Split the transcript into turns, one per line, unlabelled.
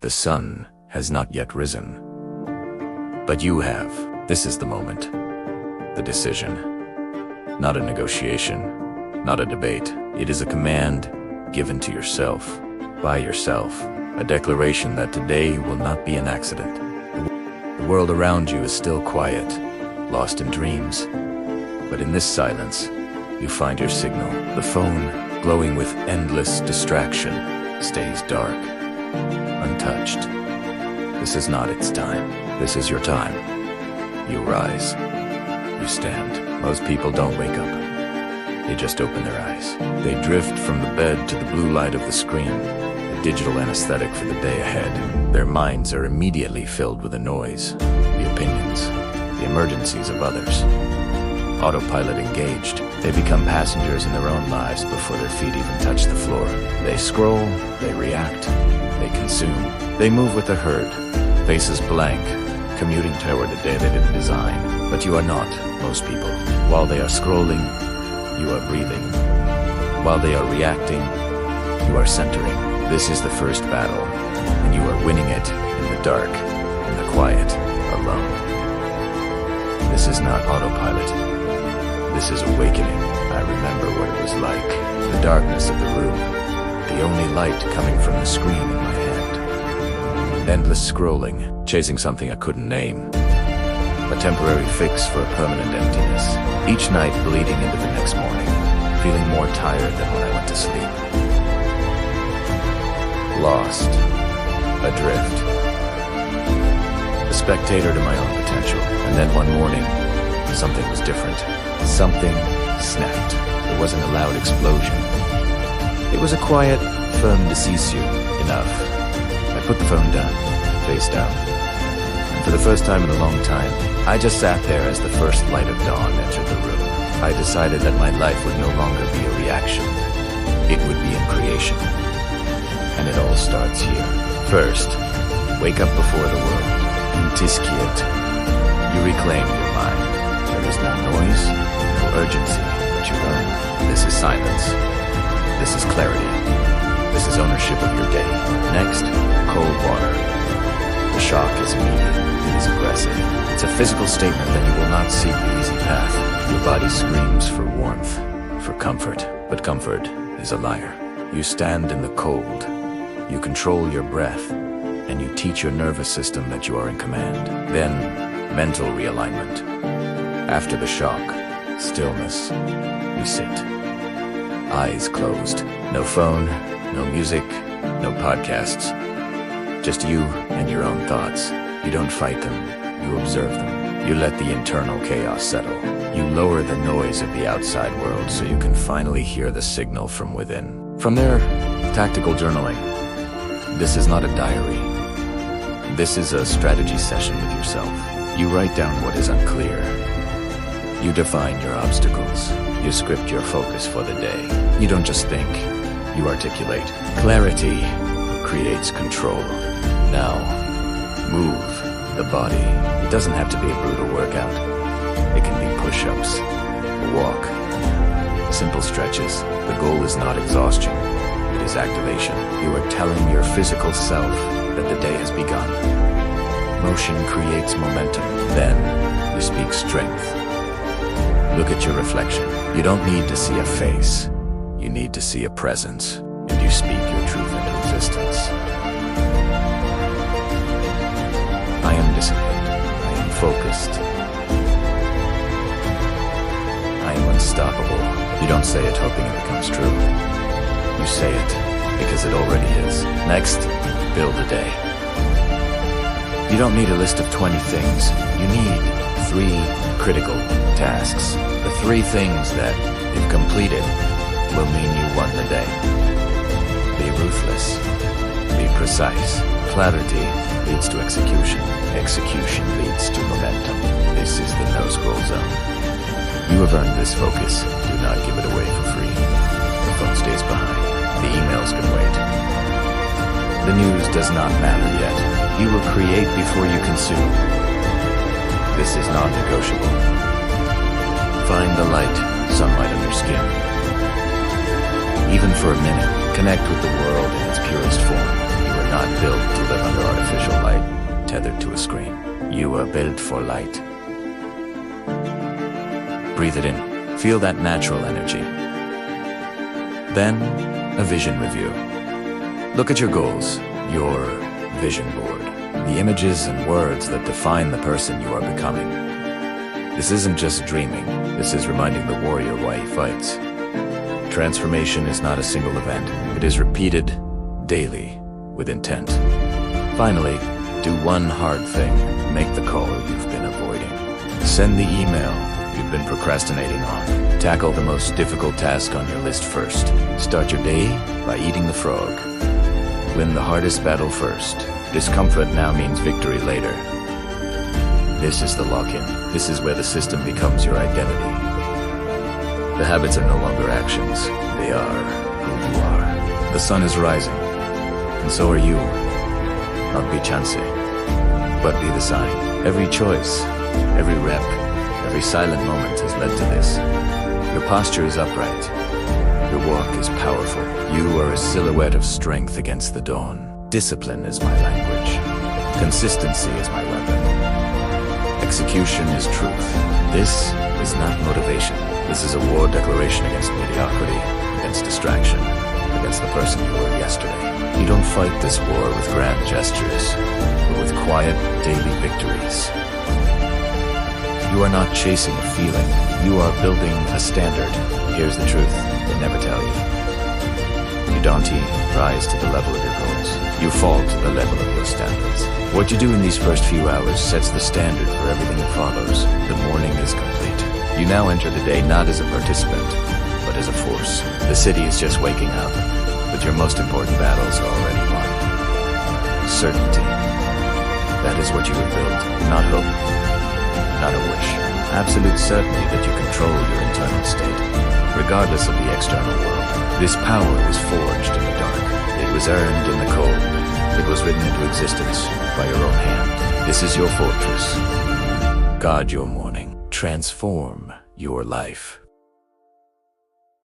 The sun has not yet risen. But you have. This is the moment. The decision. Not a negotiation. Not a debate. It is a command given to yourself, by yourself. A declaration that today will not be an accident. The world around you is still quiet, lost in dreams. But in this silence, you find your signal. The phone, glowing with endless distraction, stays dark, untouched. This is not its time. This is your time. You rise. You stand. Most people don't wake up. They just open their eyes. They drift from the bed to the blue light of the screen, a digital anesthetic for the day ahead. Their minds are immediately filled with the noise, the opinions, the emergencies of others. Autopilot engaged, they become passengers in their own lives before their feet even touch the floor. They scroll, they react, they consume. They move with the herd, faces blank, commuting toward a day they didn't design. But you are not, most people. While they are scrolling, you are breathing. While they are reacting, you are centering. This is the first battle, and you are winning it in the dark, in the quiet, alone. This is not autopilot. This is awakening. I remember what it was like. The darkness of the room. The only light coming from the screen in my hand. Endless scrolling, chasing something I couldn't name. A temporary fix for a permanent emptiness. Each night bleeding into the next morning, feeling more tired than when I went to sleep. Lost. Adrift. A spectator to my own potential. And then one morning, something was different. Something snapped. It wasn't a loud explosion. It was a quiet, firm decision. Enough. I put the phone down, face down. And for the first time in a long time, I just sat there as the first light of dawn entered the room. I decided that my life would no longer be a reaction. It would be a creation. And it all starts here. First, wake up before the world. Intiskiet. You reclaim your mind. There is no noise, no urgency, but your own. This is silence. This is clarity. This is ownership of your day. Next, cold water. The shock is immediate. It is aggressive. It's a physical statement that you will not seek the easy path. Your body screams for warmth, for comfort. But comfort is a liar. You stand in the cold. You control your breath. And you teach your nervous system that you are in command. Then, mental realignment. After the shock, stillness. You sit. Eyes closed. No phone, no music, no podcasts. Just you and your own thoughts. You don't fight them. You observe them. You let the internal chaos settle. You lower the noise of the outside world so you can finally hear the signal from within. From there, tactical journaling. This is not a diary. This is a strategy session with yourself. You write down what is unclear. You define your obstacles. You script your focus for the day. You don't just think. You articulate. Clarity creates control. Now, move the body. It doesn't have to be a brutal workout. It can be push-ups, a walk, simple stretches. The goal is not exhaustion. It is activation. You are telling your physical self that the day has begun. Motion creates momentum. Then you speak strength. Look at your reflection. You don't need to see a face. You need to see a presence. And you speak your truth into existence. I am disciplined. I am focused. I am unstoppable. You don't say it hoping it becomes true. You say it because it already is. Next, build a day. You don't need a list of 20 things. You need 3 critical tasks. The 3 things that, if completed, will mean you won the day. Be ruthless. Be precise. Clarity leads to execution. Execution leads to momentum. This is the no-scroll zone. You have earned this focus. Do not give it away for free. The phone stays behind. The emails can wait. The news does not matter yet. You will create before you consume. This is non-negotiable. Find the light, sunlight on your skin. Even for a minute, connect with the world in its purest form. You are not built to live under tethered to a screen. You are built for light. Breathe it in. Feel that natural energy. Then, a vision review. Look at your goals, your vision board, the images and words that define the person you are becoming. This isn't just dreaming, this is reminding the warrior why he fights. Transformation is not a single event, it is repeated daily with intent. Finally, do one hard thing. Make the call you've been avoiding. Send the email you've been procrastinating on. Tackle the most difficult task on your list first. Start your day by eating the frog. Win the hardest battle first. Discomfort now means victory later. This is the lock-in. This is where the system becomes your identity. The habits are no longer actions. They are who you are. The sun is rising, and so are you. Not be chance, but be the sign. Every choice, every rep, every silent moment has led to this. Your posture is upright. Your walk is powerful. You are a silhouette of strength against the dawn. Discipline is my language. Consistency is my weapon. Execution is truth. This is not motivation. This is a war declaration against mediocrity, against distraction, against the person you were yesterday. You don't fight this war with grand gestures, but with quiet, daily victories. You are not chasing a feeling. You are building a standard. Here's the truth. They never tell you. You don't rise to the level of your goals. You fall to the level of your standards. What you do in these first few hours sets the standard for everything that follows. The morning is complete. You now enter the day not as a participant, but as a force. The city is just waking up, but your most important battles are already won. Certainty. That is what you have built. Not hope. Not a wish. Absolute certainty that you control your internal state, regardless of the external world. This power was forged in the dark. It was earned in the cold. It was written into existence by your own hand. This is your fortress. Guard your morning. Transform your life.